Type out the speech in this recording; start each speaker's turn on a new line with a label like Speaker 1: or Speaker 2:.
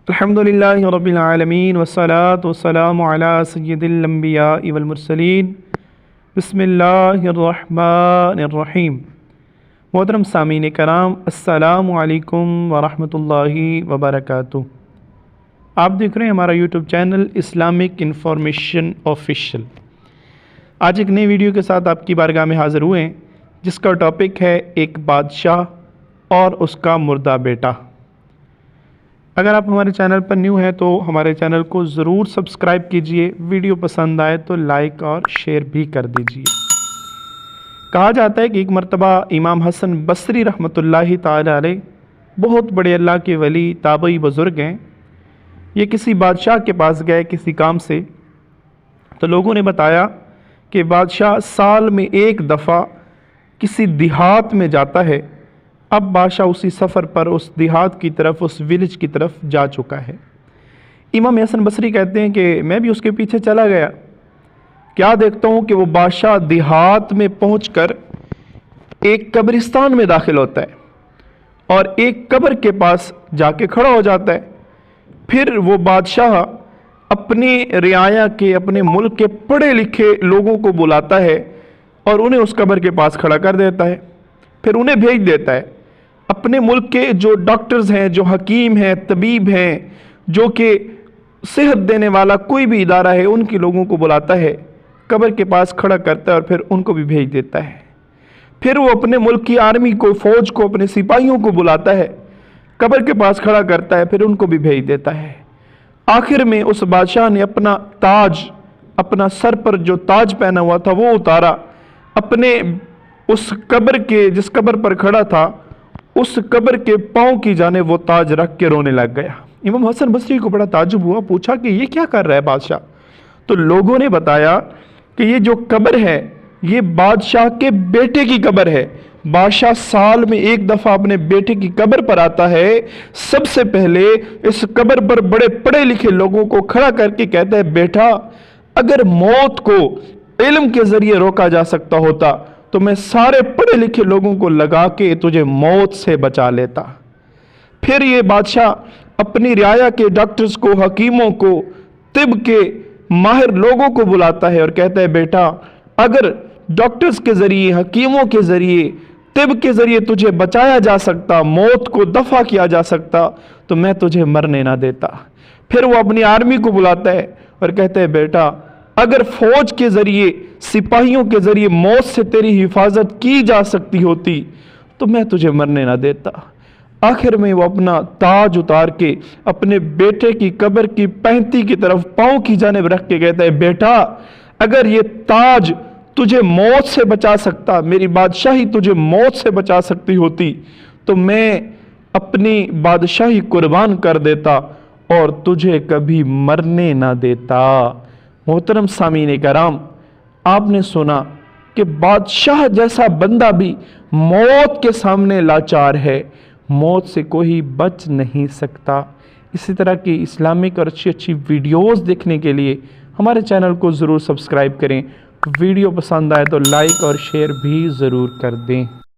Speaker 1: الحمدللہ رب العالمین والصلاة والسلام علی سید الانبیاء والمرسلین بسم اللہ الرحمن الرحیم۔ محترم سامعین کرام، السلام علیکم ورحمۃ اللہ وبرکاتہ۔ آپ دیکھ رہے ہیں ہمارا YouTube channel Islamic information official. آج ایک نئی ویڈیو کے ساتھ آپ کی بارگاہ میں حاضر ہوئے ہیں، جس کا ٹاپک ہے ایک بادشاہ اور اس کا مردہ بیٹا۔ اگر آپ ہمارے چینل پر نیو ہیں تو ہمارے چینل کو ضرور سبسکرائب کیجئے، ویڈیو پسند آئے تو لائک اور شیئر بھی کر دیجئے۔ کہا جاتا ہے کہ ایک مرتبہ امام حسن بصری رحمۃ اللہ تعالی علیہ بہت بڑے اللہ کے ولی تابعی بزرگ ہیں، یہ کسی بادشاہ کے پاس گئے کسی کام سے، تو لوگوں نے بتایا کہ بادشاہ سال میں ایک دفعہ کسی دیہات میں جاتا ہے۔ اب بادشاہ اسی سفر پر اس دیہات کی طرف، اس ویلج کی طرف جا چکا ہے۔ امام حسن بصری کہتے ہیں کہ میں بھی اس کے پیچھے چلا گیا، کیا دیکھتا ہوں کہ وہ بادشاہ دیہات میں پہنچ کر ایک قبرستان میں داخل ہوتا ہے اور ایک قبر کے پاس جا کے کھڑا ہو جاتا ہے۔ پھر وہ بادشاہ اپنی رعایا کے، اپنے ملک کے پڑھے لکھے لوگوں کو بلاتا ہے اور انہیں اس قبر کے پاس کھڑا کر دیتا ہے، پھر انہیں بھیج دیتا ہے۔ اپنے ملک کے جو ڈاکٹرز ہیں، جو حکیم ہیں، طبیب ہیں، جو کہ صحت دینے والا کوئی بھی ادارہ ہے، ان کے لوگوں کو بلاتا ہے، قبر کے پاس کھڑا کرتا ہے اور پھر ان کو بھی بھیج دیتا ہے۔ پھر وہ اپنے ملک کی آرمی کو، فوج کو، اپنے سپاہیوں کو بلاتا ہے، قبر کے پاس کھڑا کرتا ہے، پھر ان کو بھی بھیج دیتا ہے۔ آخر میں اس بادشاہ نے اپنا تاج، اپنا سر پر جو تاج پہنا ہوا تھا وہ اتارا، اپنے اس قبر کے، جس قبر پر کھڑا تھا، اس قبر کے پاؤں کی جانب وہ تاج رکھ کے رونے لگ گیا۔ امام حسن بصری کو بڑا تعجب ہوا، پوچھا کہ یہ کیا کر رہا ہے بادشاہ؟ تو لوگوں نے بتایا کہ یہ جو قبر ہے یہ بادشاہ کے بیٹے کی قبر ہے۔ بادشاہ سال میں ایک دفعہ اپنے بیٹے کی قبر پر آتا ہے، سب سے پہلے اس قبر پر بڑے پڑھے لکھے لوگوں کو کھڑا کر کے کہتا ہے، بیٹا اگر موت کو علم کے ذریعے روکا جا سکتا ہوتا تو میں سارے پڑھے لکھے لوگوں کو لگا کے تجھے موت سے بچا لیتا۔ پھر یہ بادشاہ اپنی رعایا کے ڈاکٹرز کو، حکیموں کو، طب کے ماہر لوگوں کو بلاتا ہے اور کہتا ہے، بیٹا اگر ڈاکٹرز کے ذریعے، حکیموں کے ذریعے، طب کے ذریعے تجھے بچایا جا سکتا، موت کو دفع کیا جا سکتا تو میں تجھے مرنے نہ دیتا۔ پھر وہ اپنی آرمی کو بلاتا ہے اور کہتا ہے، بیٹا اگر فوج کے ذریعے، سپاہیوں کے ذریعے موت سے تیری حفاظت کی جا سکتی ہوتی تو میں تجھے مرنے نہ دیتا۔ آخر میں وہ اپنا تاج اتار کے اپنے بیٹے کی قبر کی پہنتی کی طرف پاؤں کی جانب رکھ کے کہتا ہے، بیٹا اگر یہ تاج تجھے موت سے بچا سکتا، میری بادشاہی تجھے موت سے بچا سکتی ہوتی تو میں اپنی بادشاہی قربان کر دیتا اور تجھے کبھی مرنے نہ دیتا۔ محترم سامعین کرام، آپ نے سنا کہ بادشاہ جیسا بندہ بھی موت کے سامنے لاچار ہے، موت سے کوئی بچ نہیں سکتا۔ اسی طرح کی اسلامک اور اچھی اچھی ویڈیوز دیکھنے کے لیے ہمارے چینل کو ضرور سبسکرائب کریں، ویڈیو پسند آئے تو لائک اور شیئر بھی ضرور کر دیں۔